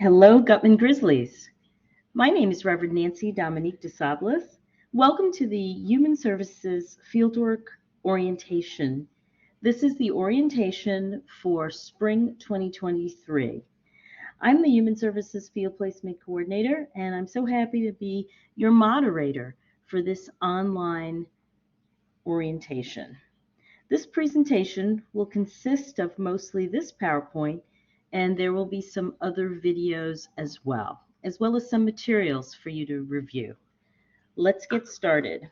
Hello, Gutman Grizzlies. My name is Reverend Nancy Dominique DeSablis. Welcome to the Human Services Fieldwork Orientation. This is the orientation for spring 2023. I'm the Human Services Field Placement Coordinator, and I'm so happy to be your moderator for this online orientation. This presentation will consist of mostly this PowerPoint, and there will be some other videos as well as some materials for you to review. Let's get started.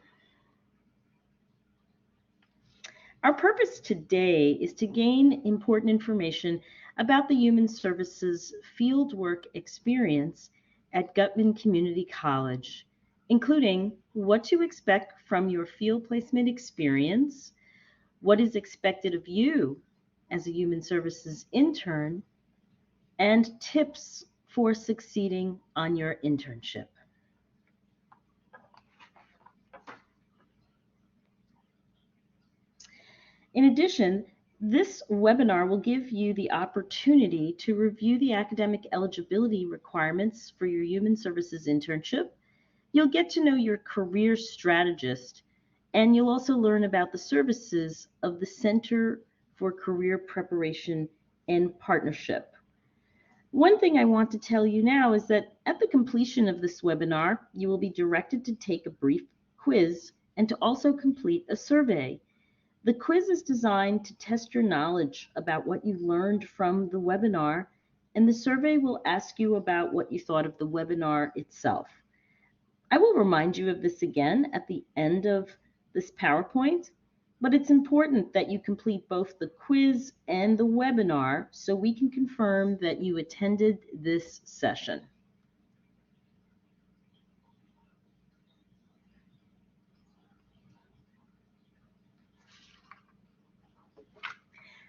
Our purpose today is to gain important information about the Human Services fieldwork experience at Gutman Community College, including what to expect from your field placement experience, what is expected of you as a Human Services intern, and tips for succeeding on your internship. In addition, this webinar will give you the opportunity to review the academic eligibility requirements for your Human Services internship. You'll get to know your career strategist, and you'll also learn about the services of the Center for Career Preparation and Partnership. One thing I want to tell you now is that at the completion of this webinar, you will be directed to take a brief quiz and to also complete a survey. The quiz is designed to test your knowledge about what you learned from the webinar, and the survey will ask you about what you thought of the webinar itself. I will remind you of this again at the end of this PowerPoint, but it's important that you complete both the quiz and the webinar so we can confirm that you attended this session.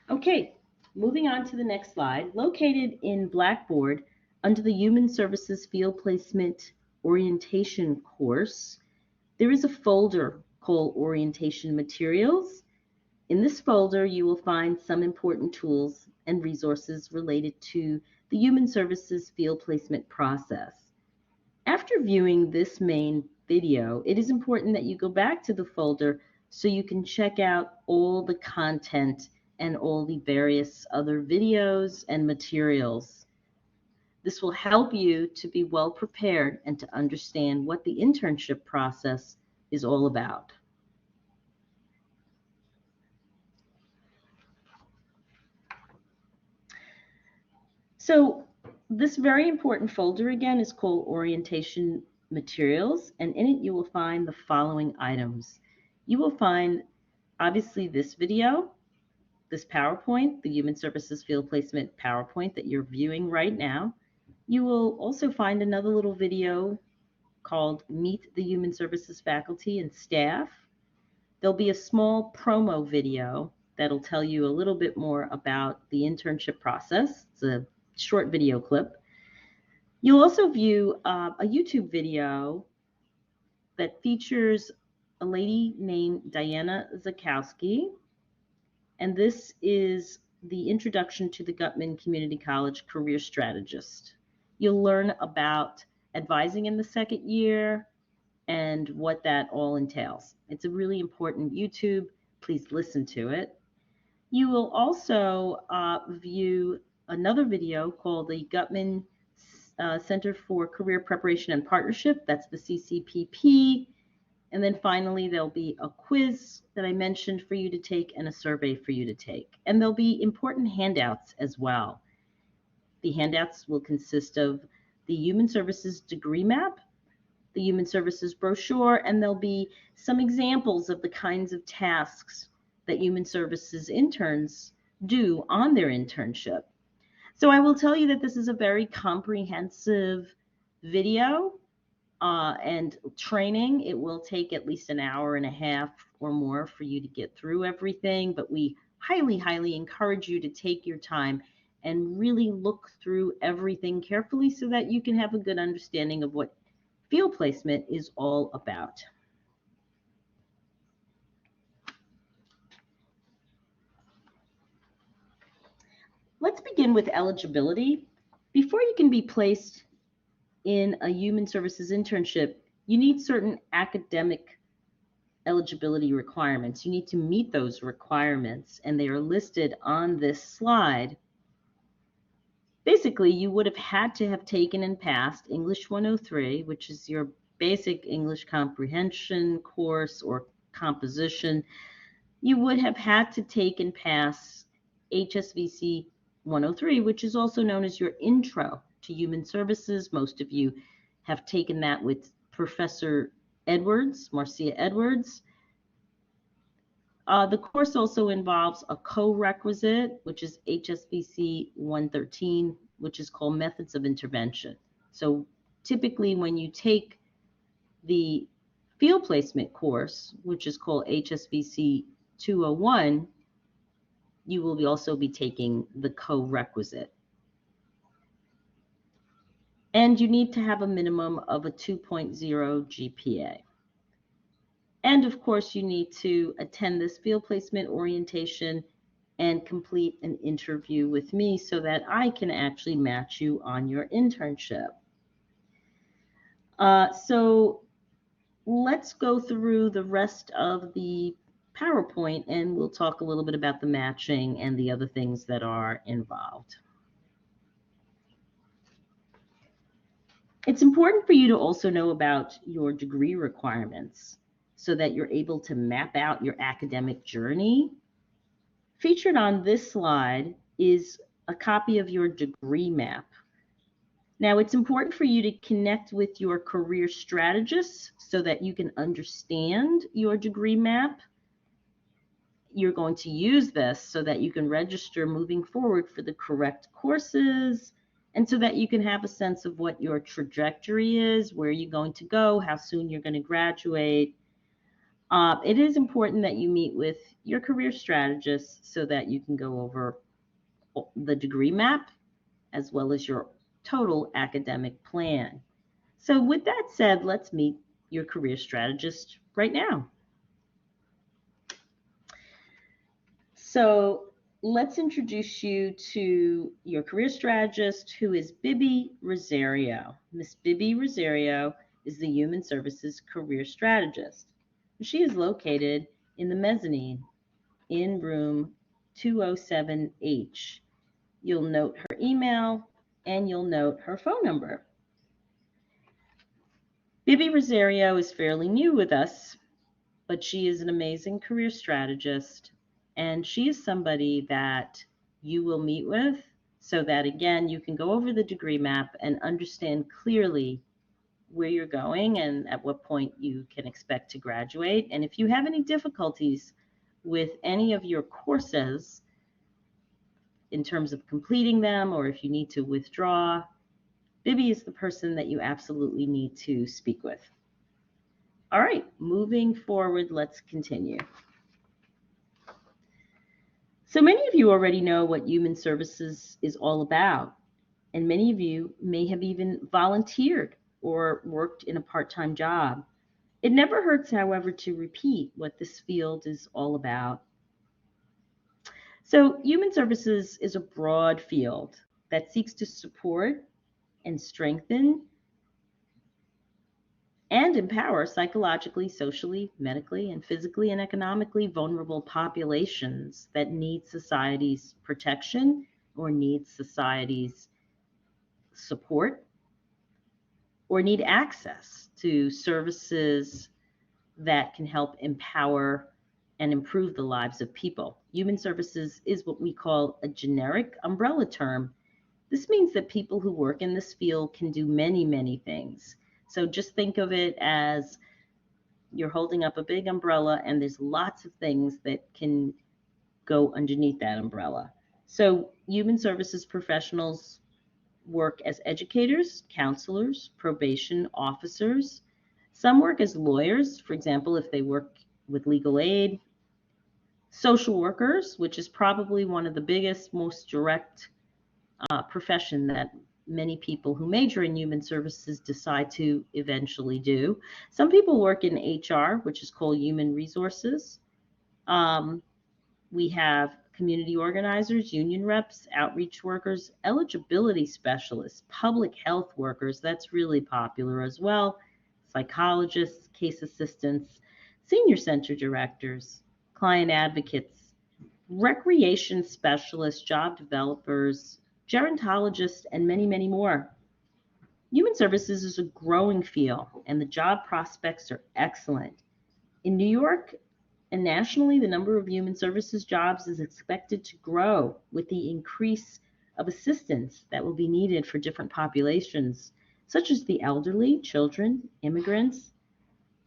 Okay, moving on to the next slide. Located in Blackboard under the Human Services Field Placement Orientation course, there is a folder called Orientation Materials. In this folder, you will find some important tools and resources related to the Human Services Field Placement process. After viewing this main video, it is important that you go back to the folder so you can check out all the content and all the various other videos and materials. This will help you to be well prepared and to understand what the internship process is all about. So this very important folder again is called Orientation Materials, and in it you will find the following items. You will find obviously this video, this PowerPoint, the Human Services Field Placement PowerPoint that you're viewing right now. You will also find another little video called Meet the Human Services Faculty and Staff. There'll be a small promo video that'll tell you a little bit more about the internship process. It's a short video clip. You'll also view a YouTube video that features a lady named Diana Zakowski, and this is the introduction to the Gutman Community College Career Strategist. You'll learn about advising in the second year and what that all entails. It's a really important YouTube. Please listen to it. You will also view another video called the Gutman Center for Career Preparation and Partnership. That's the CCPP. And then finally, there'll be a quiz that I mentioned for you to take and a survey for you to take. And there'll be important handouts as well. The handouts will consist of the Human Services degree map, the Human Services brochure, and there'll be some examples of the kinds of tasks that Human Services interns do on their internship. So I will tell you that this is a very comprehensive video and training. It will take at least an hour and a half or more for you to get through everything, but we highly, highly encourage you to take your time and really look through everything carefully so that you can have a good understanding of what field placement is all about. Let's begin with eligibility. Before you can be placed in a human services internship, you need certain academic eligibility requirements. You need to meet those requirements, and they are listed on this slide. Basically, you would have had to have taken and passed English 103, which is your basic English comprehension course or composition. You would have had to take and pass HSVC 103, which is also known as your Intro to Human Services. Most of you have taken that with Professor Edwards, Marcia Edwards. The course also involves a co-requisite, which is HSVC 113, which is called Methods of Intervention. So typically when you take the field placement course, which is called HSVC 201, you will also be taking the co-requisite. And you need to have a minimum of a 2.0 GPA. And of course, you need to attend this field placement orientation and complete an interview with me so that I can actually match you on your internship. So let's go through the rest of the PowerPoint and we'll talk a little bit about the matching and the other things that are involved. It's important for you to also know about your degree requirements so that you're able to map out your academic journey. Featured on this slide is a copy of your degree map. Now, it's important for you to connect with your career strategists so that you can understand your degree map. You're going to use this so that you can register moving forward for the correct courses and so that you can have a sense of what your trajectory is, where you're going to go, how soon you're going to graduate. It is important that you meet with your career strategist so that you can go over the degree map as well as your total academic plan. So with that said, let's meet your career strategist right now. So let's introduce you to your career strategist, who is Bibi Rosario. Miss Bibi Rosario is the Human Services Career Strategist. She is located in the mezzanine in room 207H. You'll note her email and you'll note her phone number. Bibi Rosario is fairly new with us, but she is an amazing career strategist, and she is somebody that you will meet with so that, again, you can go over the degree map and understand clearly where you're going and at what point you can expect to graduate. And if you have any difficulties with any of your courses in terms of completing them, or if you need to withdraw, Bibi is the person that you absolutely need to speak with. All right, moving forward, let's continue. So many of you already know what human services is all about, and many of you may have even volunteered or worked in a part-time job. It never hurts, however, to repeat what this field is all about. So human services is a broad field that seeks to support and strengthen and empower psychologically, socially, medically, and physically and economically vulnerable populations that need society's protection or need society's support or need access to services that can help empower and improve the lives of people. Human services is what we call a generic umbrella term. This means that people who work in this field can do many, many things. So just think of it as you're holding up a big umbrella and there's lots of things that can go underneath that umbrella. So human services professionals work as educators, counselors, probation officers. Some work as lawyers, for example, if they work with legal aid. Social workers, which is probably one of the biggest, most direct profession that many people who major in human services decide to eventually do. Some people work in HR, which is called human resources. We have community organizers, union reps, outreach workers, eligibility specialists, public health workers, that's really popular as well, psychologists, case assistants, senior center directors, client advocates, recreation specialists, job developers, gerontologists, and many, many more. Human services is a growing field, and the job prospects are excellent. In New York and nationally, the number of human services jobs is expected to grow with the increase of assistance that will be needed for different populations, such as the elderly, children, immigrants,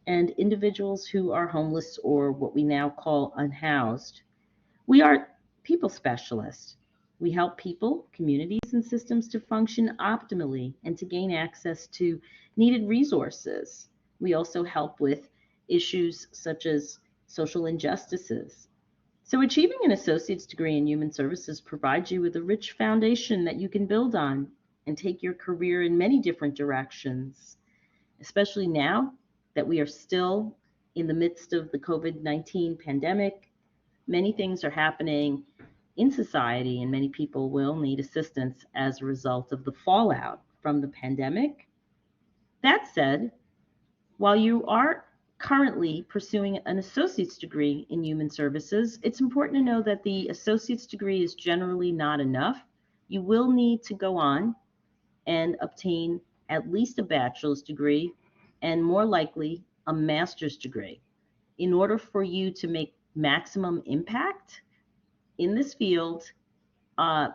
and individuals who are homeless or what we now call unhoused. We are people specialists. We help people, communities, and systems to function optimally and to gain access to needed resources. We also help with issues such as social injustices. So, achieving an associate's degree in human services provides you with a rich foundation that you can build on and take your career in many different directions, especially now that we are still in the midst of the COVID-19 pandemic. Many things are happening in society, and many people will need assistance as a result of the fallout from the pandemic. That said, while you are currently pursuing an associate's degree in human services, it's important to know that the associate's degree is generally not enough. You will need to go on and obtain at least a bachelor's degree and more likely a master's degree in order for you to make maximum impact in this field.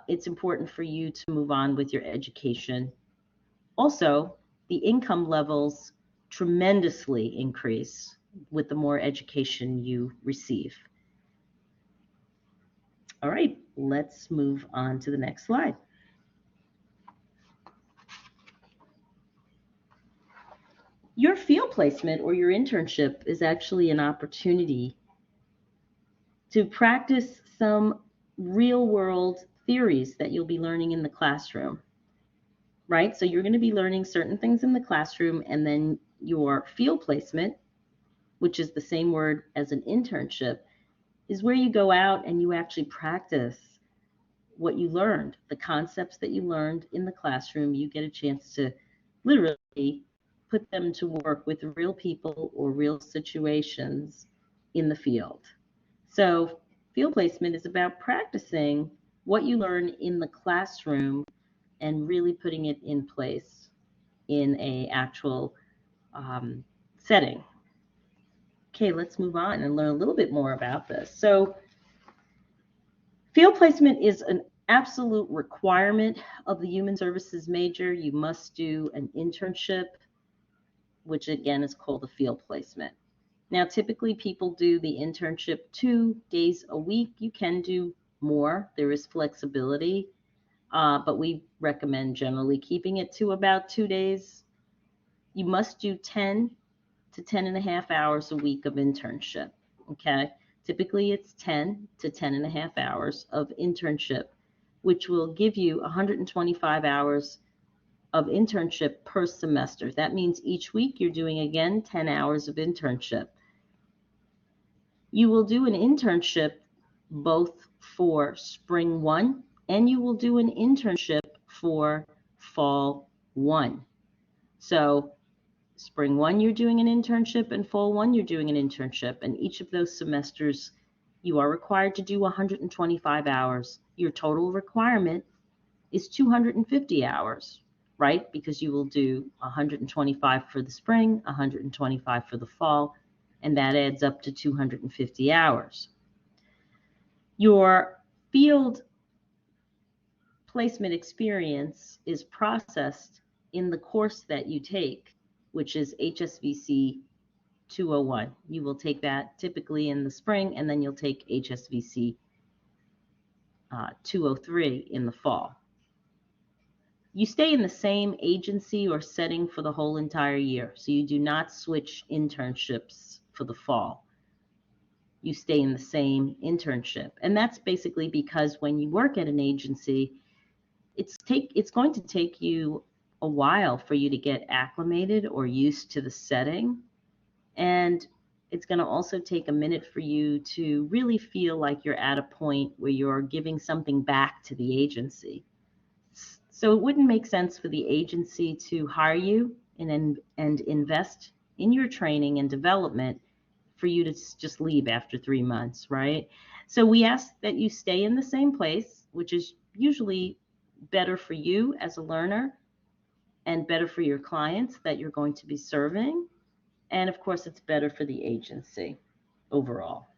It's important for you to move on with your education. Also, the income levels tremendously increase with the more education you receive. All right, let's move on to the next slide. Your field placement or your internship is actually an opportunity to practice some real world theories that you'll be learning in the classroom, right? So you're going to be learning certain things in the classroom, and then your field placement, which is the same word as an internship, is where you go out and you actually practice what you learned, the concepts that you learned in the classroom. You get a chance to literally put them to work with real people or real situations in the field. So field placement is about practicing what you learn in the classroom and really putting it in place in a actual setting. Okay, let's move on and learn a little bit more about this. So field placement is an absolute requirement of the human services major. You must do an internship, which again is called a field placement. Now, typically people do the internship 2 days a week. You can do more. There is flexibility, but we recommend generally keeping it to about 2 days. You must do 10 to 10 and a half hours a week of internship, okay? Typically it's 10 to 10 and a half hours of internship, which will give you 125 hours of internship per semester. That means each week you're doing, again, 10 hours of internship. You will do an internship both for spring 1 and you will do an internship for fall 1. So spring 1 you're doing an internship and fall 1 you're doing an internship, and each of those semesters you are required to do 125 hours. Your total requirement is 250 hours, right? Because you will do 125 for the spring, 125 for the fall, and that adds up to 250 hours. Your field placement experience is processed in the course that you take, which is HSVC 201. You will take that typically in the spring, and then you'll take HSVC 203 in the fall. You stay in the same agency or setting for the whole entire year, so you do not switch internships for the fall. You stay in the same internship, and that's basically because when you work at an agency, it's going to take you a while for you to get acclimated or used to the setting, and it's going to also take a minute for you to really feel like you're at a point where you're giving something back to the agency. So it wouldn't make sense for the agency to hire you and invest in your training and development for you to just leave after 3 months, right? So we ask that you stay in the same place, which is usually better for you as a learner and better for your clients that you're going to be serving. And of course, it's better for the agency overall.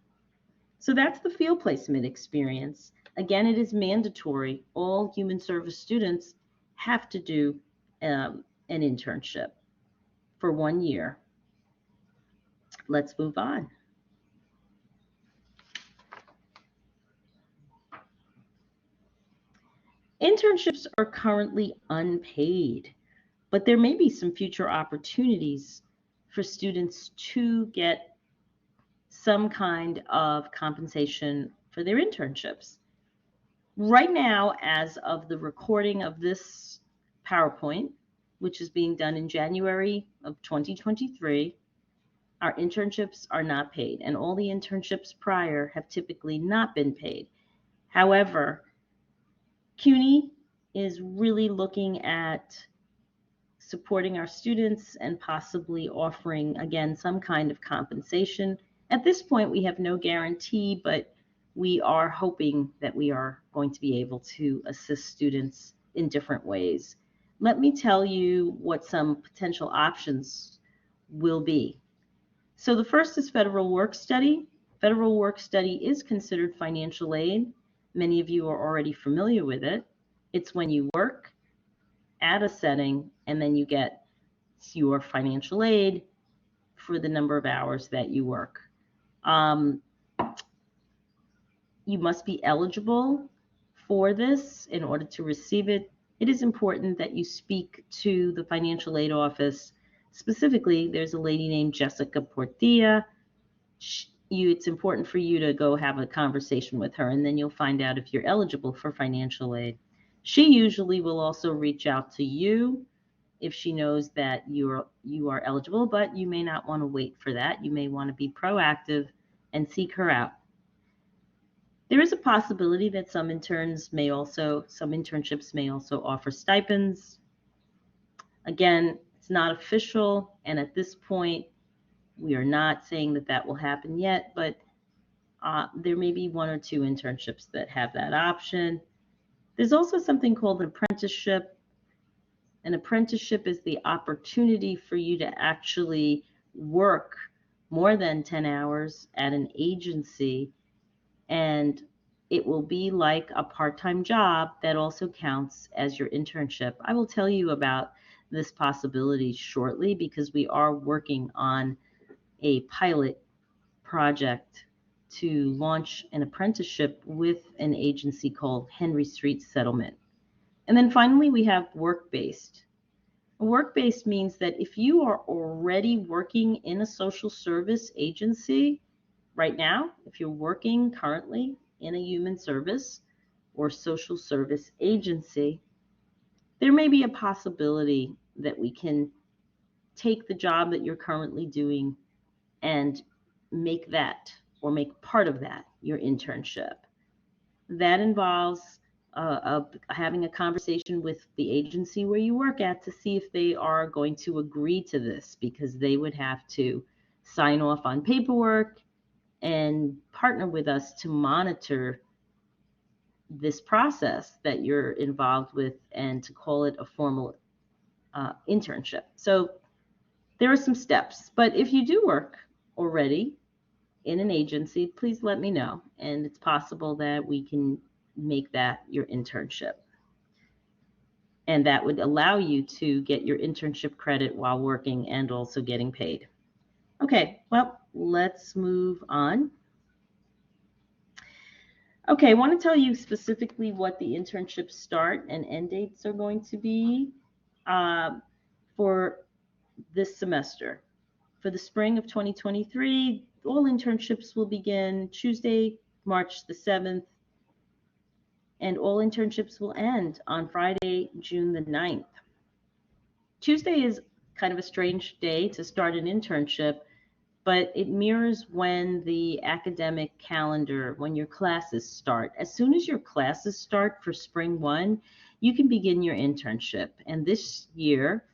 So that's the field placement experience. Again, it is mandatory. All human service students have to do an internship for 1 year. Let's move on. Internships are currently unpaid, but there may be some future opportunities for students to get some kind of compensation for their internships. Right now, as of the recording of this PowerPoint, which is being done in January of 2023, our internships are not paid, and all the internships prior have typically not been paid. However, CUNY is really looking at supporting our students and possibly offering, again, some kind of compensation. At this point, we have no guarantee, but we are hoping that we are going to be able to assist students in different ways. Let me tell you what some potential options will be. So the first is federal work study. Federal work study is considered financial aid. Many of you are already familiar with it. It's when you work at a setting and then you get your financial aid for the number of hours that you work. You must be eligible for this in order to receive it. It is important that you speak to the financial aid office. Specifically, there's a lady named Jessica Portilla. It's important for you to go have a conversation with her, and then you'll find out if you're eligible for financial aid. She usually will also reach out to you if she knows that you are eligible, but you may not want to wait for that. You may want to be proactive and seek her out. There is a possibility that some internships may also offer stipends. Again, it's not official, and at this point, we are not saying that that will happen yet, but there may be 1 or 2 internships that have that option. There's also something called an apprenticeship. An apprenticeship is the opportunity for you to actually work more than 10 hours at an agency, and it will be like a part-time job that also counts as your internship. I will tell you about this possibility shortly because we are working on a pilot project to launch an apprenticeship with an agency called Henry Street Settlement. And then finally, we have work-based. Work-based means that if you are already working in a social service agency right now, if you're working currently in a human service or social service agency, there may be a possibility that we can take the job that you're currently doing and make that or make part of that your internship. That involves having a conversation with the agency where you work at to see if they are going to agree to this, because they would have to sign off on paperwork and partner with us to monitor this process that you're involved with and to call it a formal internship. So there are some steps, but if you do work already in an agency, please let me know, and it's possible that we can make that your internship. And that would allow you to get your internship credit while working and also getting paid. Okay, well, let's move on. Okay, I want to tell you specifically what the internship start and end dates are going to be for this semester. For the spring of 2023, all internships will begin Tuesday, March the 7th, and all internships will end on Friday, June the 9th. Tuesday is kind of a strange day to start an internship, but it mirrors when the academic calendar, when your classes start. As soon as your classes start for spring 1, you can begin your internship. And this year,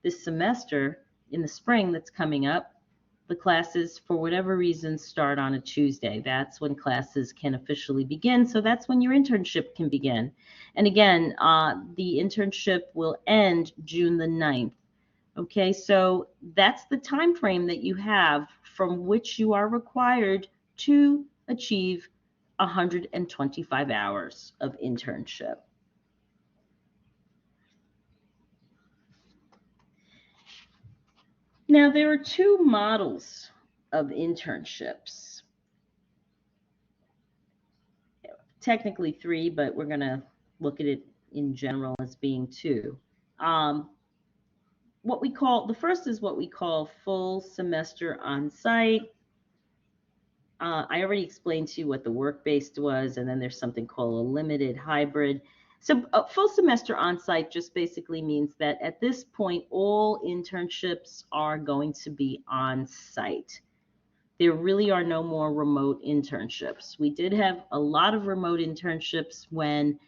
this semester in the spring that's coming up, the classes, for whatever reason, start on a Tuesday. That's when classes can officially begin. So that's when your internship can begin. And again, the internship will end June the 9th. Okay, so that's the time frame that you have from which you are required to achieve 125 hours of internship. Now, there are two models of internships. Technically 3, but we're going to look at it in general as being 2. The first is what we call full semester on site. I already explained to you what the work-based was, and then there's something called a limited hybrid. So a full semester on site just basically means that at this point, all internships are going to be on site. There really are no more remote internships. We did have a lot of remote internships when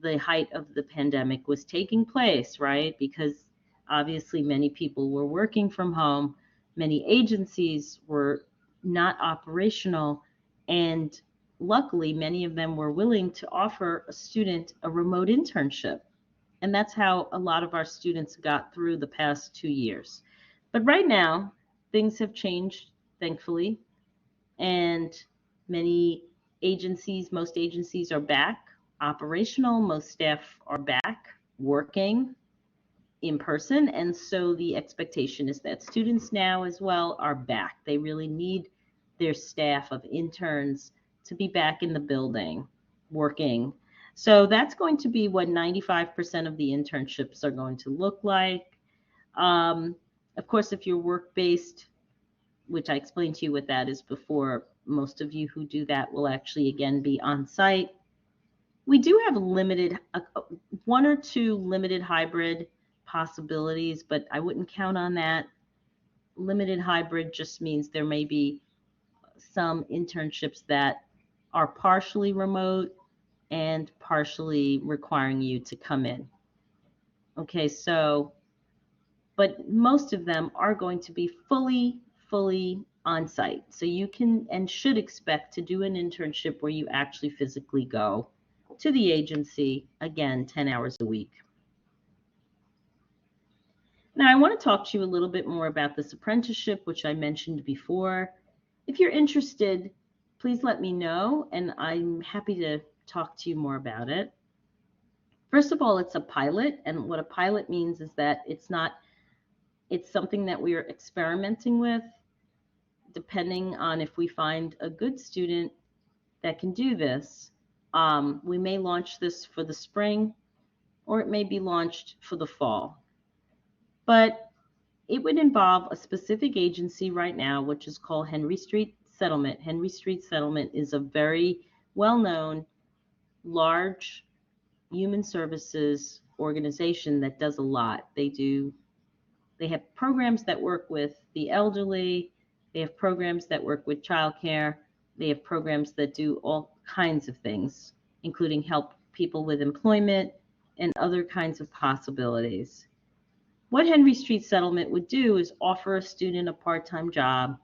the height of the pandemic was taking place, right? Because obviously many people were working from home, many agencies were not operational, and luckily many of them were willing to offer a student a remote internship. And that's how a lot of our students got through the past 2 years. But right now, things have changed, thankfully, and most agencies are back operational. Most staff are back working in person. And so the expectation is that students now as well are back. They really need their staff of interns to be back in the building working. So that's going to be what 95% of the internships are going to look like. Of course, if you're work-based, which I explained to you what that is before, most of you who do that will actually again be on site. We do have one or two limited hybrid possibilities, but I wouldn't count on that. Limited hybrid just means there may be some internships that are partially remote and partially requiring you to come in. Okay, so, but most of them are going to be fully on site. So you can and should expect to do an internship where you actually physically go to the agency, again, 10 hours a week. Now, I want to talk to you a little bit more about this apprenticeship, which I mentioned before. If you're interested, please let me know, and I'm happy to talk to you more about it. First of all, it's a pilot, and what a pilot means is that it's something that we are experimenting with. Depending on if we find a good student that can do this, we may launch this for the spring, or it may be launched for the fall. But it would involve a specific agency right now, which is called Henry Street Settlement. Henry Street Settlement is a very well-known, large human services organization that does a lot. They have programs that work with the elderly. They have programs that work with childcare. They have programs that do all kinds of things, including help people with employment and other kinds of possibilities. What Henry Street Settlement would do is offer a student a part-time job.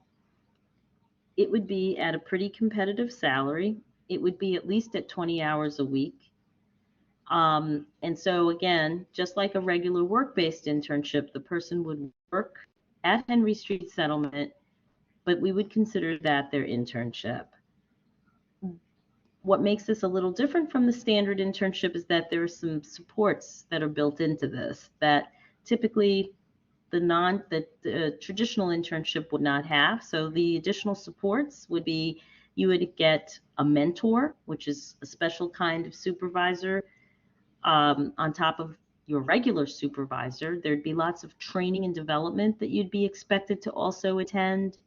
It would be at a pretty competitive salary. It would be at least at 20 hours a week. And so again, just like a regular work-based internship, the person would work at Henry Street Settlement, but we would consider that their internship. What makes this a little different from the standard internship is that there are some supports that are built into this that typically the traditional internship would not have. So the additional supports would be you would get a mentor, which is a special kind of supervisor on top of your regular supervisor. There'd be lots of training and development that you'd be expected to also attend.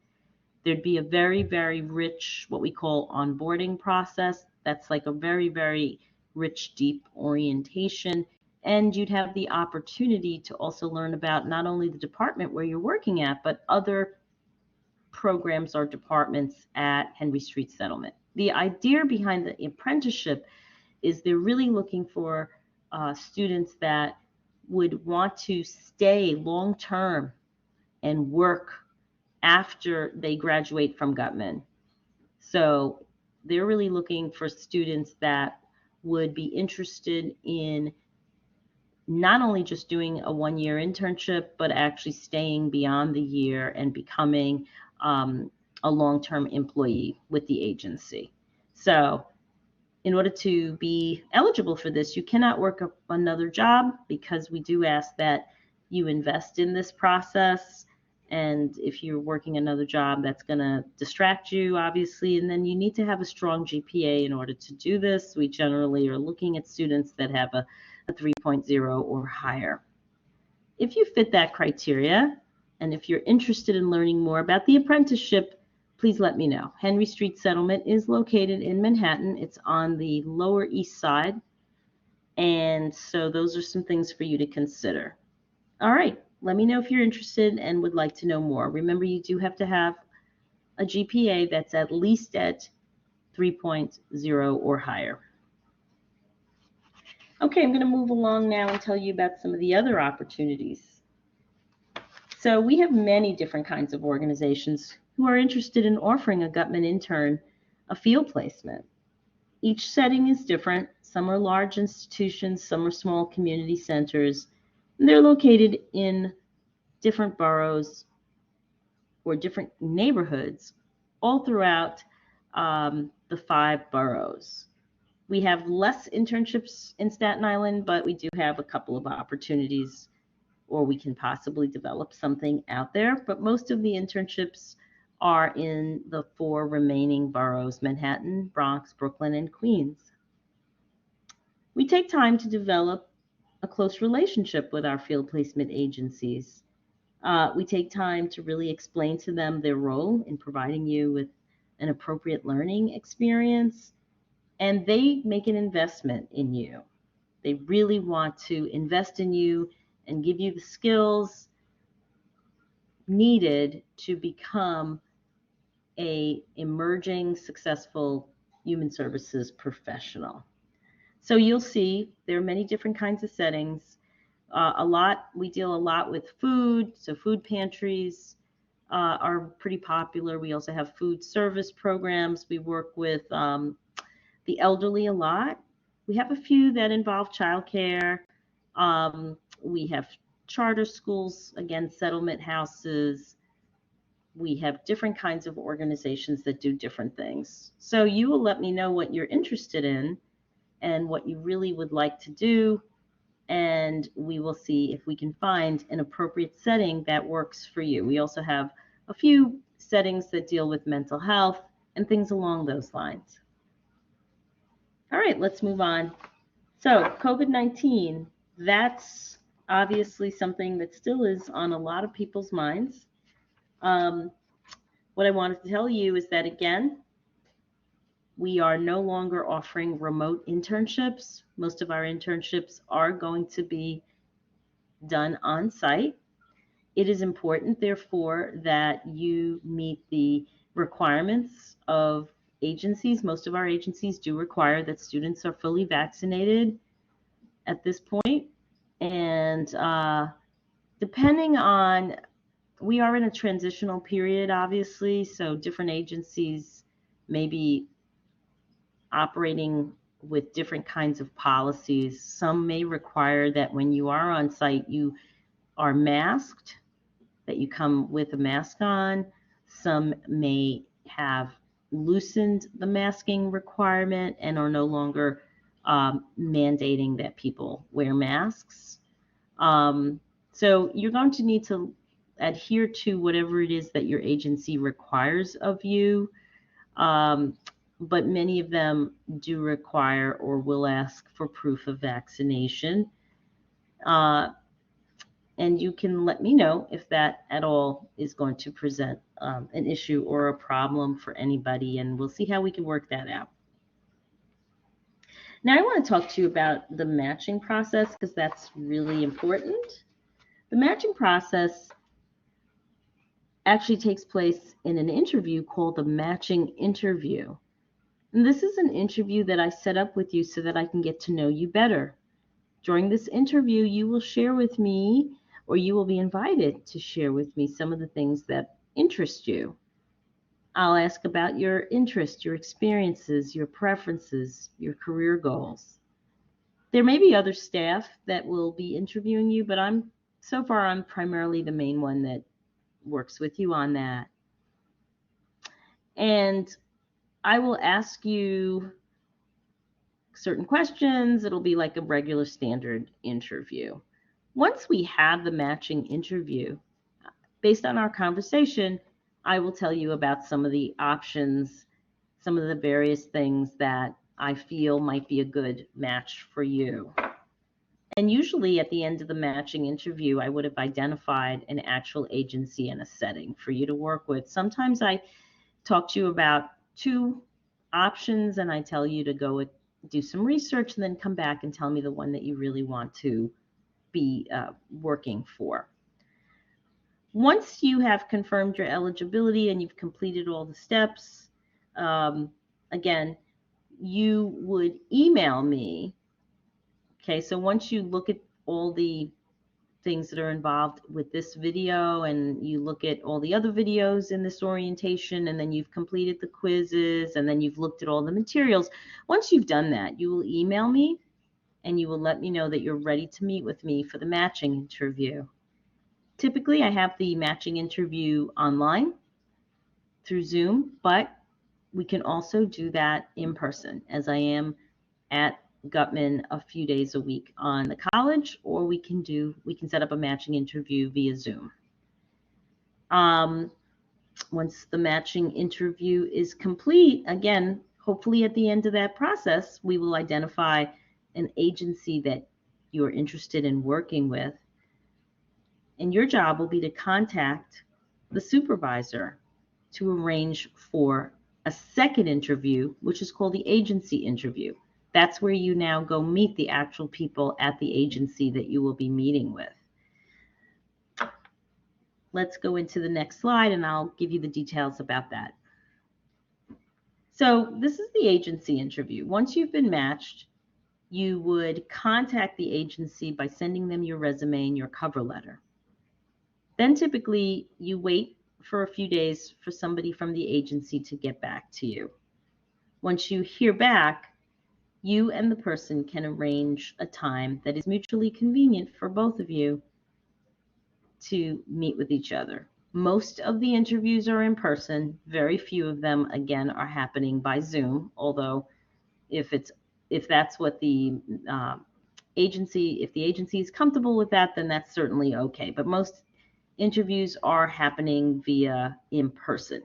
There'd be a very, very rich, what we call onboarding process. That's like a very, very rich, deep orientation. And you'd have the opportunity to also learn about not only the department where you're working at, but other programs or departments at Henry Street Settlement. The idea behind the apprenticeship is they're really looking for students that would want to stay long-term and work after they graduate from Gutman. So they're really looking for students that would be interested in not only just doing a one-year internship, but actually staying beyond the year and becoming a long-term employee with the agency. So in order to be eligible for this, you cannot work another job, because we do ask that you invest in this process. And if you're working another job, that's going to distract you, obviously. And then you need to have a strong GPA in order to do this. We generally are looking at students that have a 3.0 or higher. If you fit that criteria, and if you're interested in learning more about the apprenticeship, please let me know. Henry Street Settlement is located in Manhattan. It's on the Lower East Side. And so those are some things for you to consider. All right, let me know if you're interested and would like to know more. Remember, you do have to have a GPA that's at least at 3.0 or higher. Okay, I'm going to move along now and tell you about some of the other opportunities. So we have many different kinds of organizations who are interested in offering a Gutman intern a field placement. Each setting is different. Some are large institutions, some are small community centers. And they're located in different boroughs or different neighborhoods all throughout the 5 boroughs. We have less internships in Staten Island, but we do have a couple of opportunities, or we can possibly develop something out there. But most of the internships are in the 4 remaining boroughs: Manhattan, Bronx, Brooklyn, and Queens. We take time to develop a close relationship with our field placement agencies. We take time to really explain to them their role in providing you with an appropriate learning experience, and they make an investment in you. They really want to invest in you and give you the skills needed to become a emerging, successful human services professional. So you'll see there are many different kinds of settings. We deal a lot with food, so food pantries are pretty popular. We also have food service programs. We work with the elderly a lot. We have a few that involve childcare. We have charter schools, again, settlement houses. We have different kinds of organizations that do different things. So you will let me know what you're interested in and what you really would like to do, and we will see if we can find an appropriate setting that works for you. We also have a few settings that deal with mental health and things along those lines. All right, let's move on. So COVID-19, that's obviously something that still is on a lot of people's minds. What I wanted to tell you is that, again, we are no longer offering remote internships. Most of our internships are going to be done on site. It is important, therefore, that you meet the requirements of agencies. Most of our agencies do require that students are fully vaccinated at this point. And depending on, we are in a transitional period, obviously, so different agencies may be operating with different kinds of policies. Some may require that when you are on site, you are masked, that you come with a mask on. Some may have loosened the masking requirement and are no longer mandating that people wear masks. So you're going to need to adhere to whatever it is that your agency requires of you. But many of them do require or will ask for proof of vaccination. And you can let me know if that at all is going to present an issue or a problem for anybody, and we'll see how we can work that out. Now I want to talk to you about the matching process, because that's really important. The matching process actually takes place in an interview called the matching interview. And this is an interview that I set up with you so that I can get to know you better. During this interview, you will share with me, or you will be invited to share with me some of the things that interest you. I'll ask about your interests, your experiences, your preferences, your career goals. There may be other staff that will be interviewing you, but I'm primarily the main one that works with you on that. And I will ask you certain questions. It'll be like a regular standard interview. Once we have the matching interview, based on our conversation, I will tell you about some of the options, some of the various things that I feel might be a good match for you. And usually at the end of the matching interview, I would have identified an actual agency and a setting for you to work with. Sometimes I talk to you about 2 options and I tell you to go do some research and then come back and tell me the one that you really want to be working for. Once you have confirmed your eligibility and you've completed all the steps, again, you would email me. Okay, so once you look at all the things that are involved with this video and you look at all the other videos in this orientation and then you've completed the quizzes and then you've looked at all the materials, once you've done that, you will email me and you will let me know that you're ready to meet with me for the matching interview. Typically, I have the matching interview online through Zoom, but we can also do that in person, as I am at Gutman a few days a week on the college, or we can set up a matching interview via Zoom. Once the matching interview is complete, again, hopefully at the end of that process, we will identify an agency that you're interested in working with. And your job will be to contact the supervisor to arrange for a second interview, which is called the agency interview. That's where you now go meet the actual people at the agency that you will be meeting with. Let's go into the next slide and I'll give you the details about that. So this is the agency interview. Once you've been matched, you would contact the agency by sending them your resume and your cover letter. Then typically you wait for a few days for somebody from the agency to get back to you. Once you hear back, you and the person can arrange a time that is mutually convenient for both of you to meet with each other. Most of the interviews are in person. Very few of them, again, are happening by Zoom, although if that's what the agency is comfortable with that, then that's certainly okay. But most interviews are happening via in person.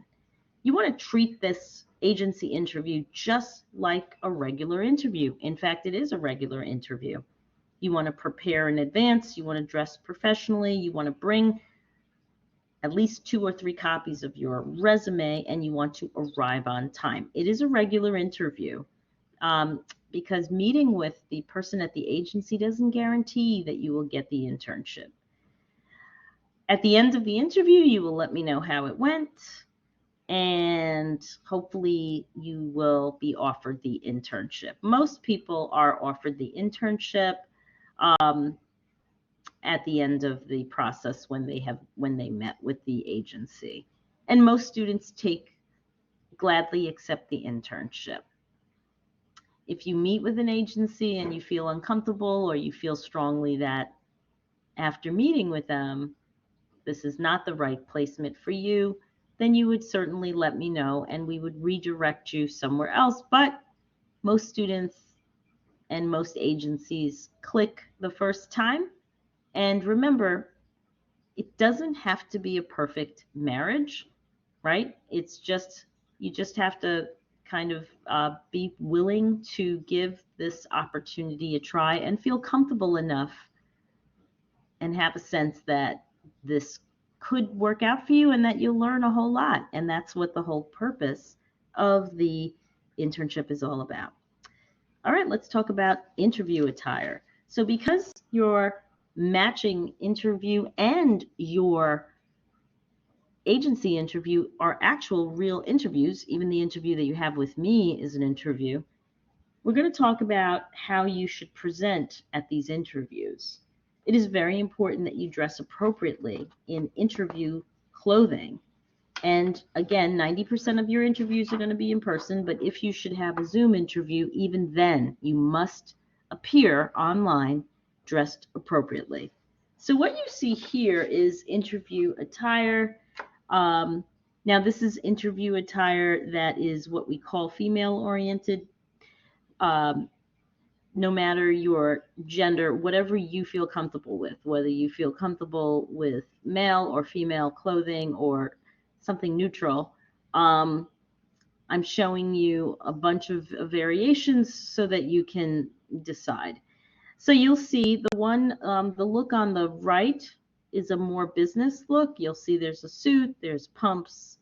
You want to treat this agency interview just like a regular interview. In fact, it is a regular interview. You want to prepare in advance. You want to dress professionally. You want to bring at least 2 or 3 copies of your resume, and you want to arrive on time. It is a regular interview because meeting with the person at the agency doesn't guarantee that you will get the internship. At the end of the interview, you will let me know how it went, and hopefully you will be offered the internship. Most people are offered the internship at the end of the process when they met with the agency. And most students gladly accept the internship. If you meet with an agency and you feel uncomfortable or you feel strongly that after meeting with them, this is not the right placement for you, then you would certainly let me know and we would redirect you somewhere else. But most students and most agencies click the first time. And remember, it doesn't have to be a perfect marriage, right? You just have to kind of be willing to give this opportunity a try and feel comfortable enough and have a sense that this could work out for you and that you'll learn a whole lot. And that's what the whole purpose of the internship is all about. All right, let's talk about interview attire. So because your matching interview and your agency interview are actual real interviews. Even the interview that you have with me is an interview. We're going to talk about how you should present at these interviews. It is very important that you dress appropriately in interview clothing. And again, 90% of your interviews are going to be in person, but if you should have a Zoom interview, even then, you must appear online dressed appropriately. So what you see here is interview attire. Now, this is interview attire that is what we call female-oriented. Um, no matter your gender, whatever you feel comfortable with, whether you feel comfortable with male or female clothing or something neutral. I'm showing you a bunch of variations so that you can decide. So you'll see the look on the right is a more business look. You'll see there's a suit, there's pumps.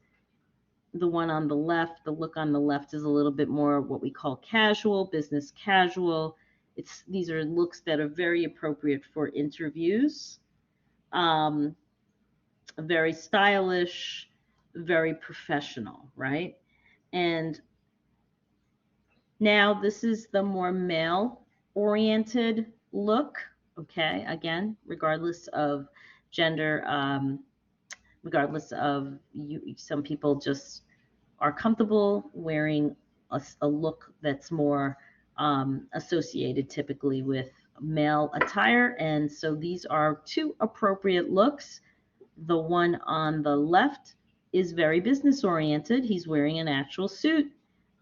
The one on the left, the look on the left is a little bit more what we call casual, business casual. These are looks that are very appropriate for interviews. Very stylish, very professional, right? And now this is the more male-oriented look, okay? Again, regardless of gender, regardless of you, some people just are comfortable wearing a look that's more associated typically with male attire. And so these are two appropriate looks. The one on the left is very business oriented. He's wearing an actual suit.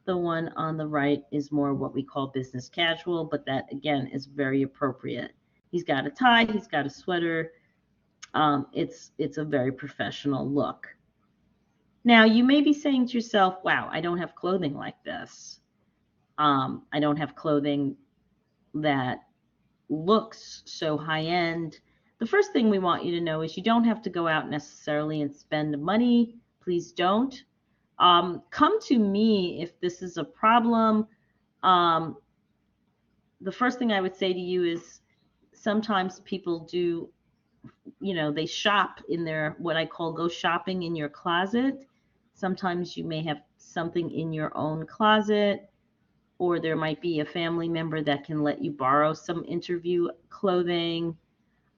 The one on the right is more what we call business casual, but that again is very appropriate. He's got a tie, he's got a sweater. It's a very professional look. Now, you may be saying to yourself, wow, I don't have clothing like this. I don't have clothing that looks so high-end. The first thing we want you to know is you don't have to go out necessarily and spend money. Please don't. Come to me if this is a problem. The first thing I would say to you is sometimes people do, they shop in their, what I call go shopping in your closet. Sometimes you may have something in your own closet, or there might be a family member that can let you borrow some interview clothing.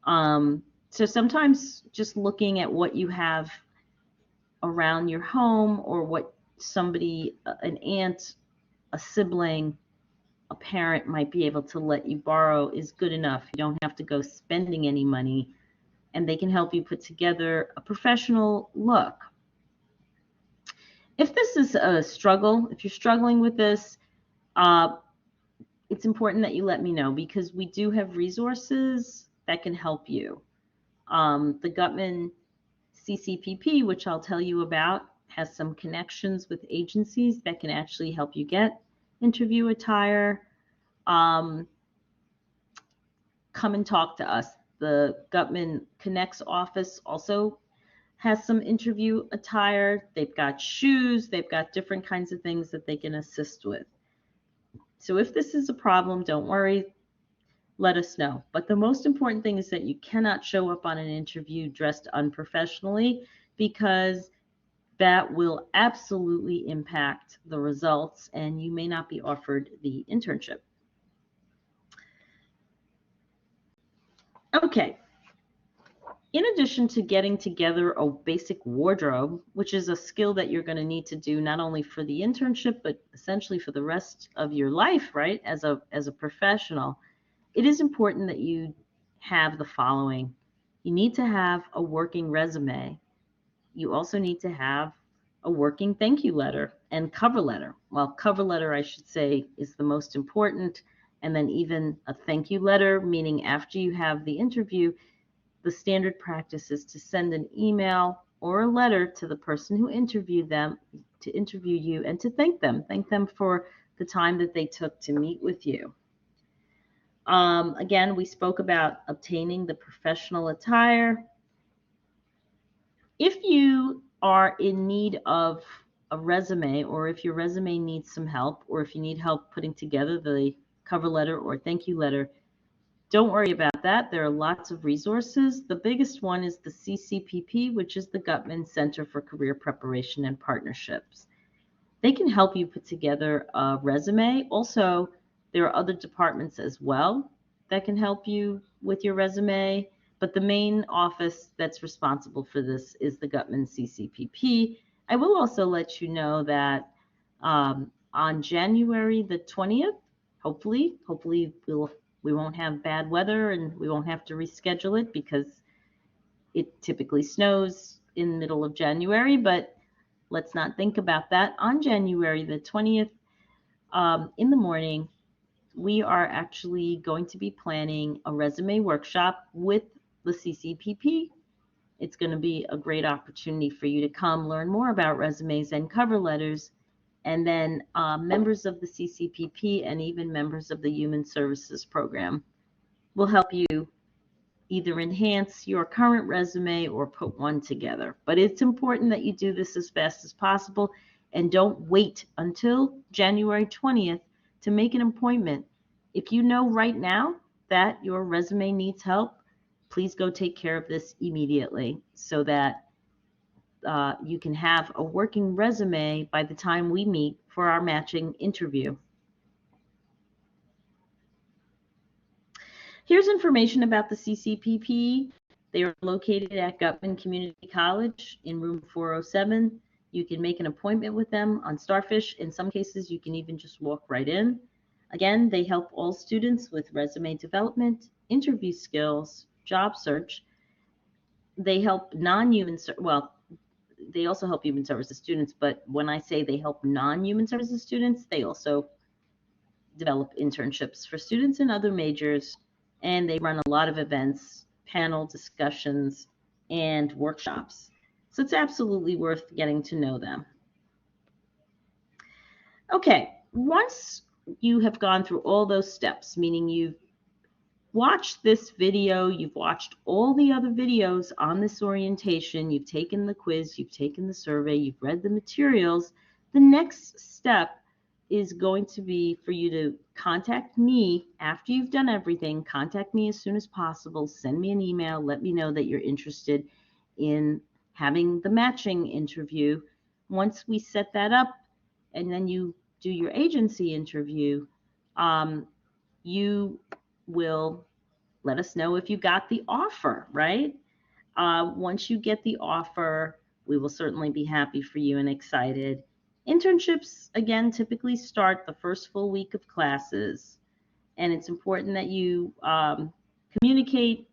So sometimes just looking at what you have around your home or what somebody, an aunt, a sibling, a parent might be able to let you borrow is good enough. You don't have to go spending any money, and they can help you put together a professional look. If this is a struggle, if you're struggling with this, it's important that you let me know because we do have resources that can help you. The Gutman CCPP, which I'll tell you about, has some connections with agencies that can actually help you get interview attire. Come and talk to us. The Gutman Connects office also has some interview attire. They've got shoes. They've got different kinds of things that they can assist with. So if this is a problem, don't worry. Let us know. But the most important thing is that you cannot show up on an interview dressed unprofessionally because that will absolutely impact the results and you may not be offered the internship. Okay. In addition to getting together a basic wardrobe, which is a skill that you're going to need to do not only for the internship, but essentially for the rest of your life, right, as a professional, it is important that you have the following. You need to have a working resume. You also need to have a working thank you letter and cover letter. Well, cover letter, I should say, is the most important. And then even a thank you letter, meaning after you have the interview, the standard practice is to send an email or a letter to the person who interviewed you and to thank them for the time that they took to meet with you. Again, we spoke about obtaining the professional attire. If you are in need of a resume, or if your resume needs some help, or if you need help putting together the cover letter or thank you letter, Don't worry about that. There are lots of resources. The biggest one is the CCPP, which is the Gutman Center for Career Preparation and Partnerships. They can help you put together a resume. Also, there are other departments as well that can help you with your resume, but the main office that's responsible for this is the Gutman CCPP. I will also let you know that on January the 20th, hopefully we won't have bad weather and we won't have to reschedule it because it typically snows in the middle of January, but let's not think about that. On January the 20th, in the morning, we are actually going to be planning a resume workshop with the CCPP. It's going to be a great opportunity for you to come learn more about resumes and cover letters. And then members of the CCPP and even members of the Human Services Program will help you either enhance your current resume or put one together. But it's important that you do this as fast as possible and don't wait until January 20th to make an appointment. If you know right now that your resume needs help, please go take care of this immediately so that you can have a working resume by the time we meet for our matching interview. Here's information about the CCPP. They are located at Gutman Community College in room 407. You can make an appointment with them on Starfish. In some cases, you can even just walk right in. Again, they help all students with resume development, interview skills, job search. They help non-human, well, they also help human services students, but when I say they help non-human services students, they also develop internships for students in other majors, and they run a lot of events, panel discussions, and workshops. So it's absolutely worth getting to know them. Okay, once you have gone through all those steps, meaning you've watched this video, you've watched all the other videos on this orientation, you've taken the quiz, you've taken the survey, you've read the materials, the next step is going to be for you to contact me after you've done everything. Contact me as soon as possible. Send me an email. Let me know that you're interested in having the matching interview. Once we set that up and then you do your agency interview, you will let us know if you got the offer, right? Once you get the offer, we will certainly be happy for you and excited. Internships, again, typically start the first full week of classes, and it's important that you communicate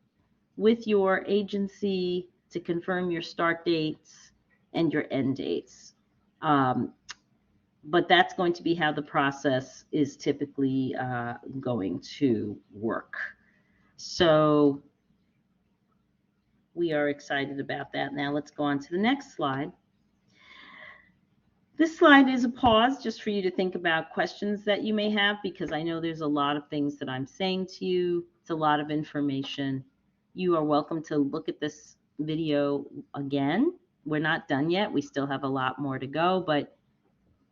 with your agency to confirm your start dates and your end dates. But that's going to be how the process is typically going to work. So we are excited about that. Now let's go on to the next slide. This slide is a pause just for you to think about questions that you may have, because I know there's a lot of things that I'm saying to you. It's a lot of information. You are welcome to look at this video again. We're not done yet. We still have a lot more to go, but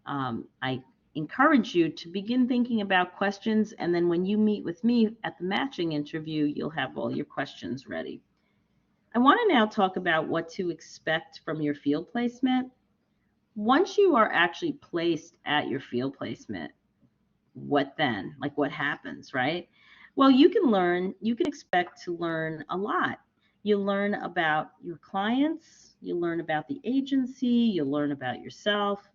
I encourage you to begin thinking about questions, and then when you meet with me at the matching interview, you'll have all your questions ready. I want to now talk about what to expect from your field placement. Once you are actually placed at your field placement, what then? Like, what happens, right? Well, you can expect to learn a lot. You'll learn about your clients, you'll learn about the agency, you'll learn about yourself,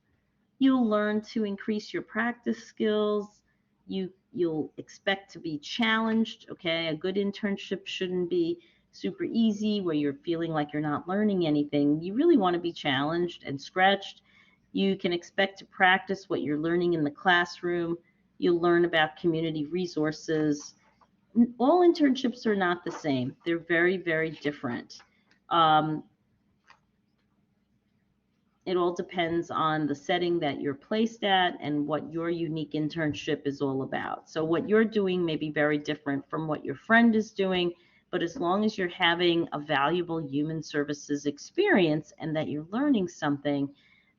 you'll learn to increase your practice skills, you'll expect to be challenged, okay? A good internship shouldn't be super easy where you're feeling like you're not learning anything. You really want to be challenged and stretched. You can expect to practice what you're learning in the classroom. You'll learn about community resources. All internships are not the same. They're very, very different. It all depends on the setting that you're placed at and what your unique internship is all about. So what you're doing may be very different from what your friend is doing, but as long as you're having a valuable human services experience and that you're learning something,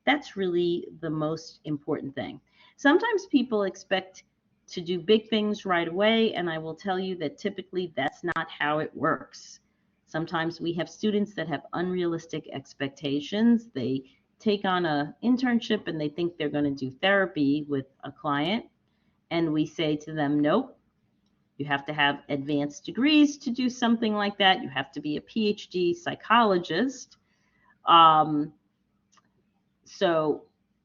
that's really the most important thing. Sometimes people expect to do big things right away, and I will tell you that typically that's not how it works. Sometimes we have students that have unrealistic expectations. They take on an internship and they think they're going to do therapy with a client, and we say to them, nope, you have to have advanced degrees to do something like that. You have to be a PhD psychologist. So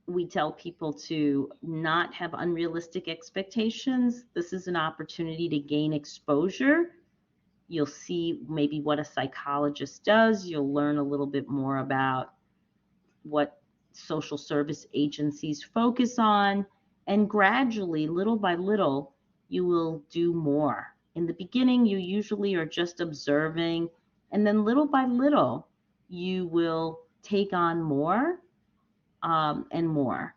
we tell people to not have unrealistic expectations. This is an opportunity to gain exposure. You'll see maybe what a psychologist does. You'll learn a little bit more about what social service agencies focus on. And gradually, little by little, you will do more. In the beginning, you usually are just observing. And then little by little, you will take on more and more,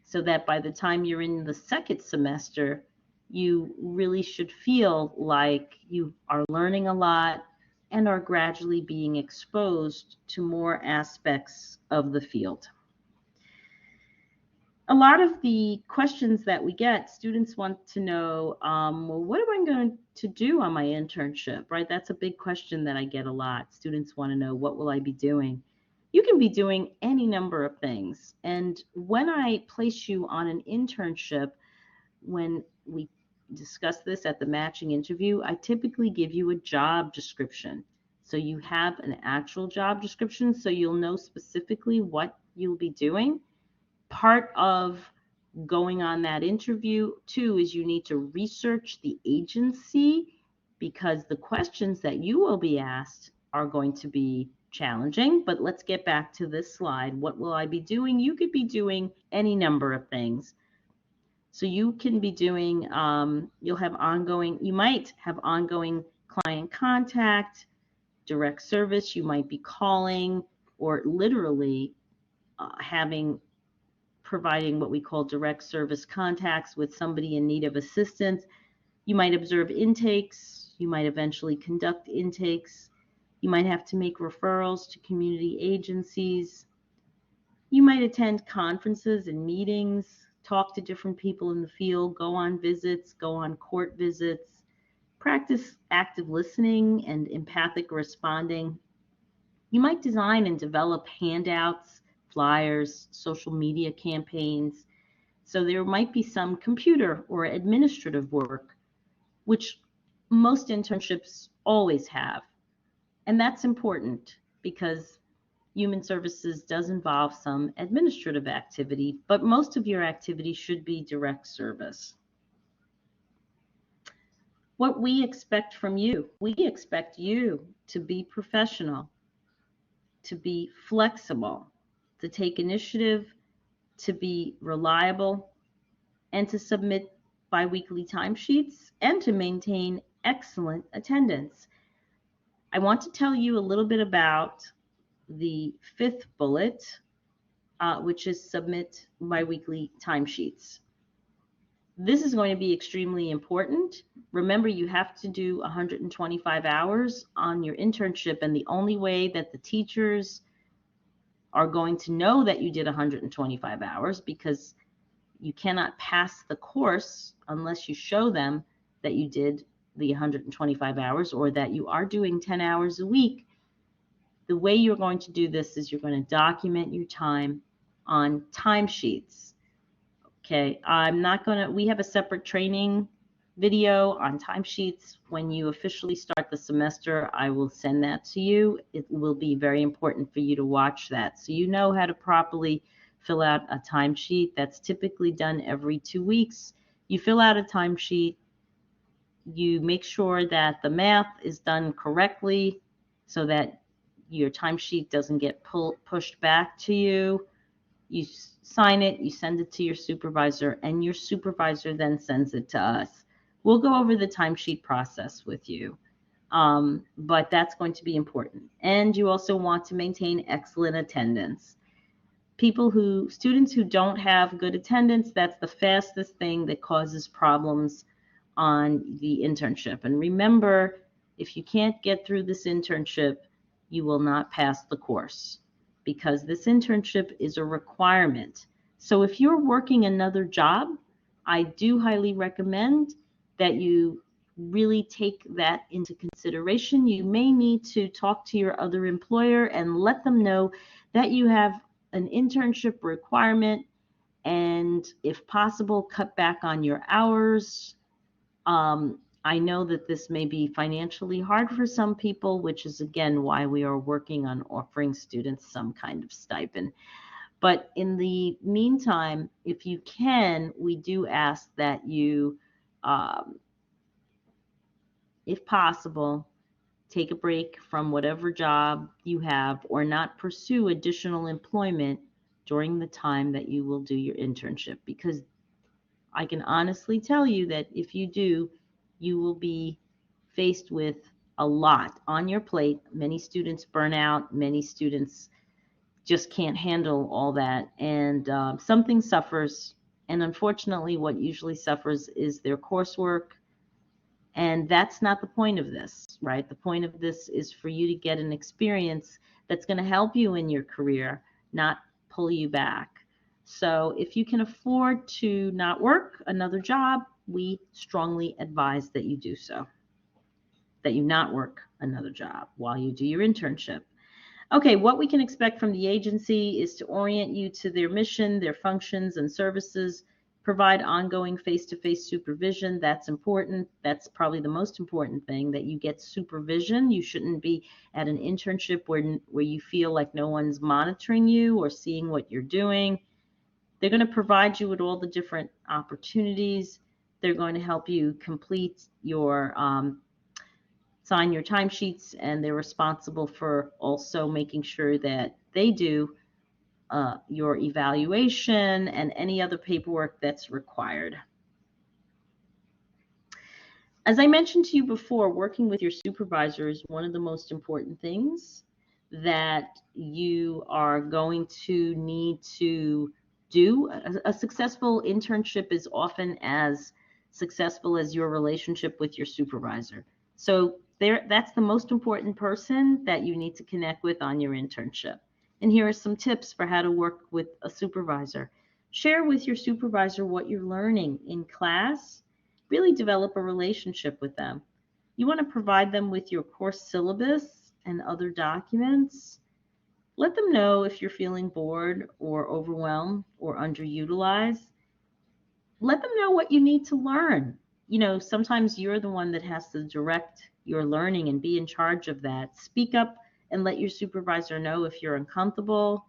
so that by the time you're in the second semester, you really should feel like you are learning a lot and are gradually being exposed to more aspects of the field. A lot of the questions that we get, students want to know, well, what am I going to do on my internship, right? That's a big question that I get a lot. Students want to know, what will I be doing? You can be doing any number of things. And when I place you on an internship, when we discuss this at the matching interview, I typically give you a job description. So you have an actual job description, so you'll know specifically what you'll be doing. Part of going on that interview, too, is you need to research the agency, because the questions that you will be asked are going to be challenging. But let's get back to this slide. What will I be doing? You could be doing any number of things. So you can be doing, you might have ongoing client contact, direct service. You might be calling, or literally providing what we call direct service contacts with somebody in need of assistance. You might observe intakes. You might eventually conduct intakes. You might have to make referrals to community agencies. You might attend conferences and meetings, talk to different people in the field, go on visits, go on court visits, practice active listening and empathic responding. You might design and develop handouts, flyers, social media campaigns. So there might be some computer or administrative work, which most internships always have. And that's important because human services does involve some administrative activity, but most of your activity should be direct service. What we expect from you, we expect you to be professional, to be flexible, to take initiative, to be reliable, and to submit biweekly timesheets, and to maintain excellent attendance. I want to tell you a little bit about the fifth bullet, which is submit biweekly timesheets. This is going to be extremely important. Remember, you have to do 125 hours on your internship, and the only way that the teachers are going to know that you did 125 hours, because you cannot pass the course unless you show them that you did the 125 hours or that you are doing 10 hours a week. The way you're going to do this is you're going to document your time on timesheets. Okay, we have a separate training video on timesheets. When you officially start the semester, I will send that to you. It will be very important for you to watch that, so you know how to properly fill out a timesheet. That's typically done every 2 weeks. You fill out a timesheet. You make sure that the math is done correctly so that your timesheet doesn't get pushed back to you. You sign it, you send it to your supervisor, and your supervisor then sends it to us. We'll go over the timesheet process with you, but that's going to be important. And you also want to maintain excellent attendance. Students who don't have good attendance, that's the fastest thing that causes problems on the internship. And remember, if you can't get through this internship, you will not pass the course, because this internship is a requirement. So if you're working another job, I do highly recommend that you really take that into consideration. You may need to talk to your other employer and let them know that you have an internship requirement, and if possible, cut back on your hours. I know that this may be financially hard for some people, which is again why we are working on offering students some kind of stipend. But in the meantime, if you can, we do ask that you, um, if possible, take a break from whatever job you have or not pursue additional employment during the time that you will do your internship. Because I can honestly tell you that if you do, you will be faced with a lot on your plate. Many students burn out, many students just can't handle all that, and something suffers. And unfortunately, what usually suffers is their coursework, and that's not the point of this, right? The point of this is for you to get an experience that's going to help you in your career, not pull you back. So if you can afford to not work another job, we strongly advise that you do so, that you not work another job while you do your internship. Okay, what we can expect from the agency is to orient you to their mission, their functions and services, provide ongoing face-to-face supervision. That's important. That's probably the most important thing, that you get supervision. You shouldn't be at an internship where you feel like no one's monitoring you or seeing what you're doing. They're going to provide you with all the different opportunities. They're going to help you complete your sign your timesheets, and they're responsible for also making sure that they do your evaluation and any other paperwork that's required. As I mentioned to you before, working with your supervisor is one of the most important things that you are going to need to do. A successful internship is often as successful as your relationship with your supervisor. So that's the most important person that you need to connect with on your internship. And here are some tips for how to work with a supervisor. Share with your supervisor what you're learning in class. Really develop a relationship with them. You want to provide them with your course syllabus and other documents. Let them know if you're feeling bored or overwhelmed or underutilized. Let them know what you need to learn. You know, sometimes you're the one that has to direct your learning and be in charge of that. Speak up and let your supervisor know if you're uncomfortable.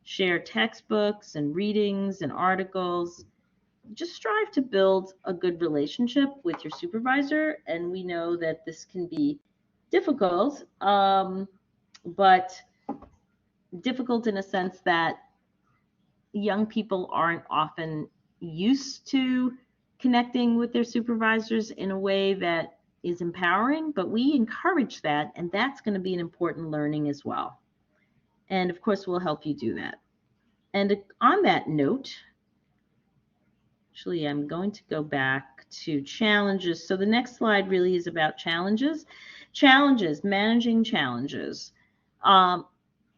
Share textbooks and readings and articles. Just strive to build a good relationship with your supervisor. And we know that this can be difficult, but difficult in a sense that young people aren't often used to connecting with their supervisors in a way that is empowering, but we encourage that, and that's going to be an important learning as well. And of course, we'll help you do that. And on that note, actually, I'm going to go back to challenges. So the next slide really is about challenges. Challenges, managing challenges. On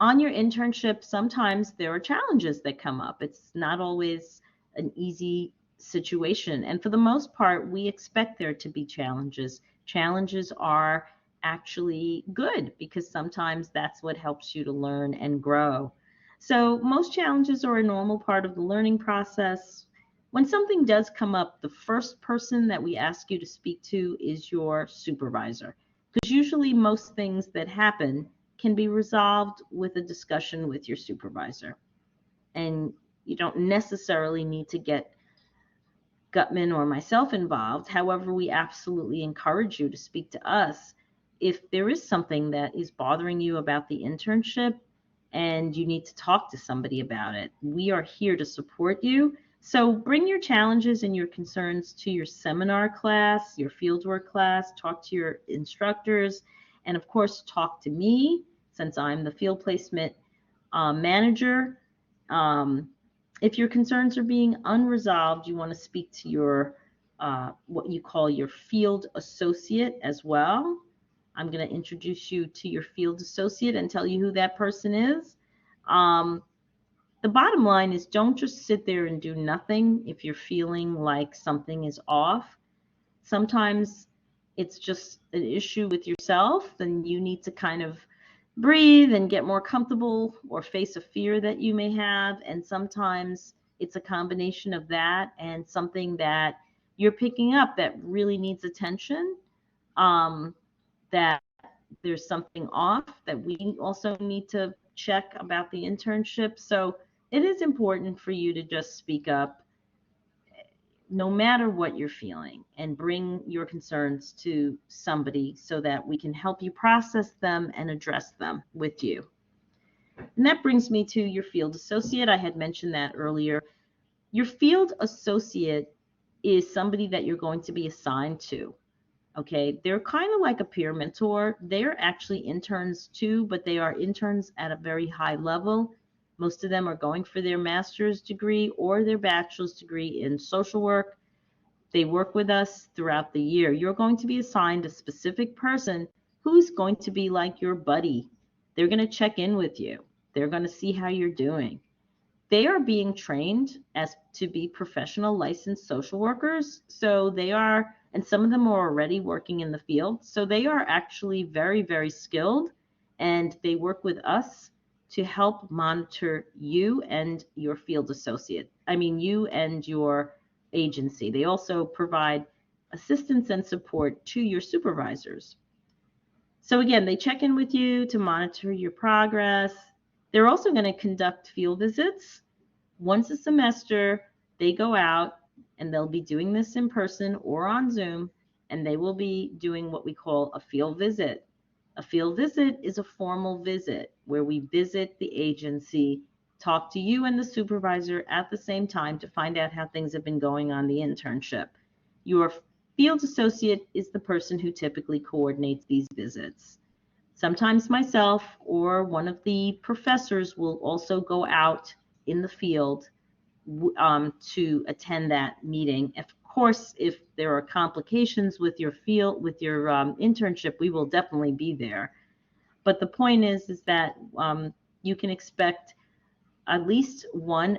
your internship, sometimes there are challenges that come up. It's not always an easy situation. And for the most part, we expect there to be challenges. Challenges are actually good because sometimes that's what helps you to learn and grow. So most challenges are a normal part of the learning process. When something does come up, the first person that we ask you to speak to is your supervisor, because usually most things that happen can be resolved with a discussion with your supervisor. And you don't necessarily need to get Gutman or myself involved. However, we absolutely encourage you to speak to us if there is something that is bothering you about the internship and you need to talk to somebody about it. We are here to support you. So bring your challenges and your concerns to your seminar class, your fieldwork class, talk to your instructors, and of course, talk to me since I'm the field placement manager. If your concerns are being unresolved, you want to speak to your what you call your field associate as well. I'm going to introduce you to your field associate and tell you who that person is. the bottom line is don't just sit there and do nothing if you're feeling like something is off. Sometimes it's just an issue with yourself, then you need to kind of breathe and get more comfortable or face a fear that you may have. And sometimes it's a combination of that and something that you're picking up that really needs attention, that there's something off that we also need to check about the internship. So it is important for you to just speak up no matter what you're feeling and bring your concerns to somebody so that we can help you process them and address them with you. And that brings me to your field associate. I had mentioned that earlier. Your field associate is somebody that you're going to be assigned to. Okay, they're kind of like a peer mentor. They're actually interns too, but they are interns at a very high level. Most of them are going for their master's degree or their bachelor's degree in social work. They work with us throughout the year. You're going to be assigned a specific person who's going to be like your buddy. They're going to check in with you. They're going to see how you're doing. They are being trained as to be professional licensed social workers. So they are, and some of them are already working in the field. So they are actually very, very skilled, and they work with us to help monitor you and your field associate. I mean, you and your agency. They also provide assistance and support to your supervisors. So again, they check in with you to monitor your progress. They're also going to conduct field visits. Once a semester, they go out and they'll be doing this in person or on Zoom, and they will be doing what we call a field visit. A field visit is a formal visit where we visit the agency, talk to you and the supervisor at the same time to find out how things have been going on the internship. Your field associate is the person who typically coordinates these visits. Sometimes myself or one of the professors will also go out in the field to attend that meeting. Of course, if there are complications with your field, with your internship, we will definitely be there. But the point is that you can expect at least one,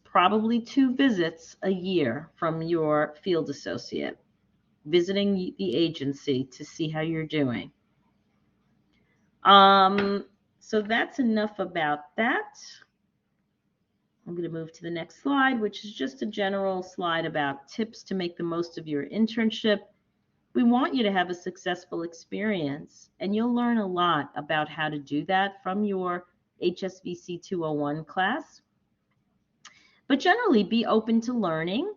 probably 2 visits a year from your field associate, visiting the agency to see how you're doing. So that's enough about that. I'm going to move to the next slide, which is just a general slide about tips to make the most of your internship. We want you to have a successful experience, and you'll learn a lot about how to do that from your HSVC 201 class. But generally, be open to learning.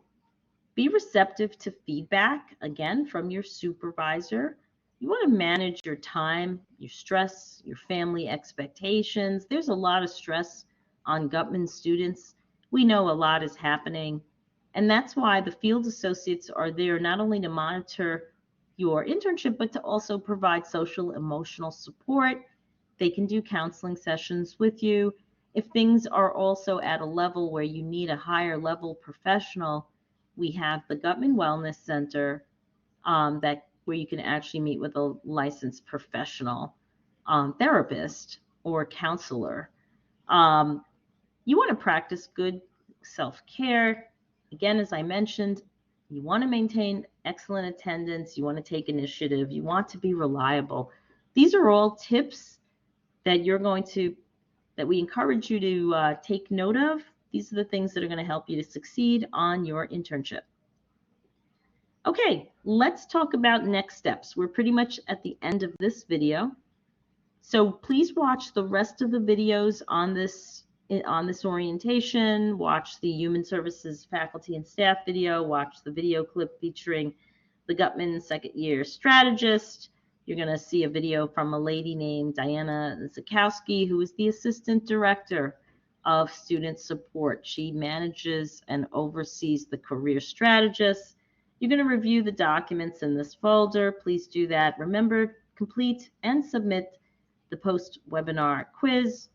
Be receptive to feedback, again, from your supervisor. You want to manage your time, your stress, your family expectations. There's a lot of stress on Gutman students. We know a lot is happening, and that's why the field associates are there not only to monitor your internship, but to also provide social emotional support. They can do counseling sessions with you. If things are also at a level where you need a higher level professional, we have the Gutman Wellness Center where you can actually meet with a licensed professional therapist or counselor. You want to practice good self-care. Again, as I mentioned, you want to maintain excellent attendance. You want to take initiative. You want to be reliable. These are all tips that that we encourage you to take note of. These are the things that are going to help you to succeed on your internship. Okay, let's talk about next steps. We're pretty much at the end of this video. So please watch the rest of the videos on this orientation. Watch the Human Services faculty and staff video. Watch the video clip featuring the Gutman second year strategist. You're going to see a video from a lady named Diana Zakowski, who is the assistant director of student support. She manages and oversees the career strategists. You're going to review the documents in this folder. Please do that. Remember, complete and submit the post-webinar quiz.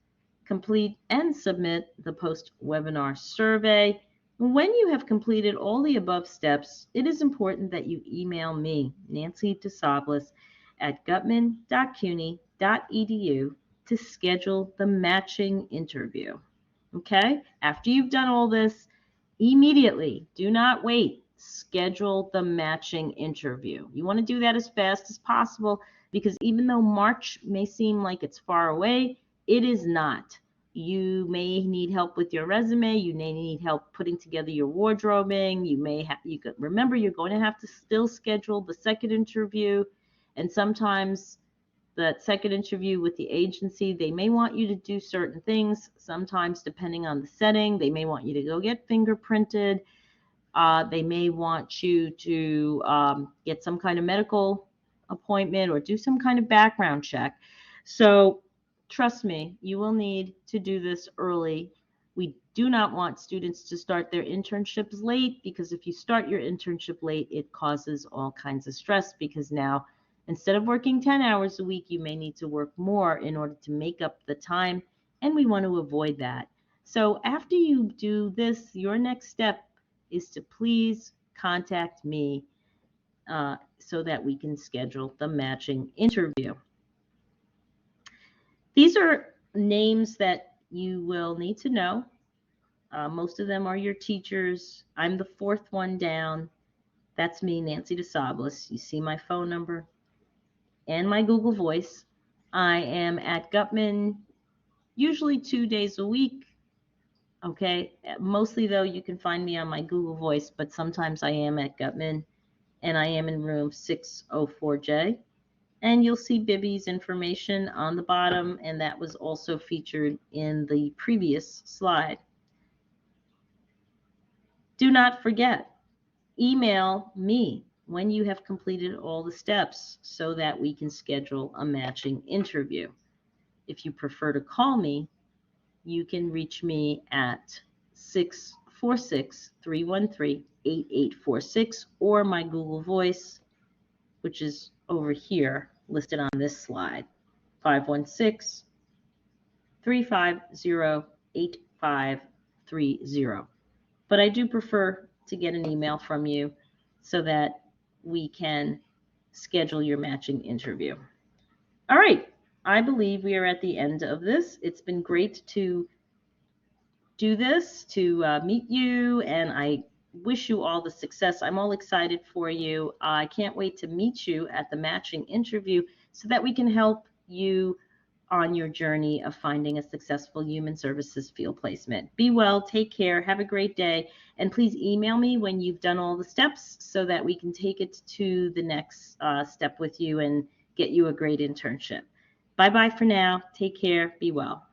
Complete and submit the post-webinar survey. When you have completed all the above steps, it is important that you email me, Nancy DeSablis, at gutman.cuny.edu to schedule the matching interview. Okay? After you've done all this, immediately, do not wait, schedule the matching interview. You want to do that as fast as possible because even though March may seem like it's far away, it is not. You may need help with your resume. You may need help putting together your wardrobing. You could remember you're going to have to still schedule the second interview, and sometimes that second interview with the agency, they may want you to do certain things. Sometimes, depending on the setting, they may want you to go get fingerprinted. They may want you to get some kind of medical appointment or do some kind of background check. So, trust me, you will need to do this early. We do not want students to start their internships late because if you start your internship late, it causes all kinds of stress because now instead of working 10 hours a week, you may need to work more in order to make up the time, and we want to avoid that. So after you do this, your next step is to please contact me so that we can schedule the matching interview. These are names that you will need to know. Most of them are your teachers. I'm the fourth one down. That's me, Nancy DeSablis. You see my phone number and my Google Voice. I am at Gutman usually 2 days a week. Okay, mostly though you can find me on my Google Voice, but sometimes I am at Gutman and I am in room 604J. And you'll see Bibby's information on the bottom, and that was also featured in the previous slide. Do not forget, email me when you have completed all the steps so that we can schedule a matching interview. If you prefer to call me, you can reach me at 646-313-8846 or my Google Voice, which is over here listed on this slide, 516-350-8530. But I do prefer to get an email from you so that we can schedule your matching interview. All right, I believe we are at the end of this. It's been great to do this, to meet you, and I wish you all the success. I'm all excited for you. I can't wait to meet you at the matching interview so that we can help you on your journey of finding a successful human services field placement. Be well, take care, have a great day, and please email me when you've done all the steps so that we can take it to the next step with you and get you a great internship. Bye-bye for now. Take care. Be well.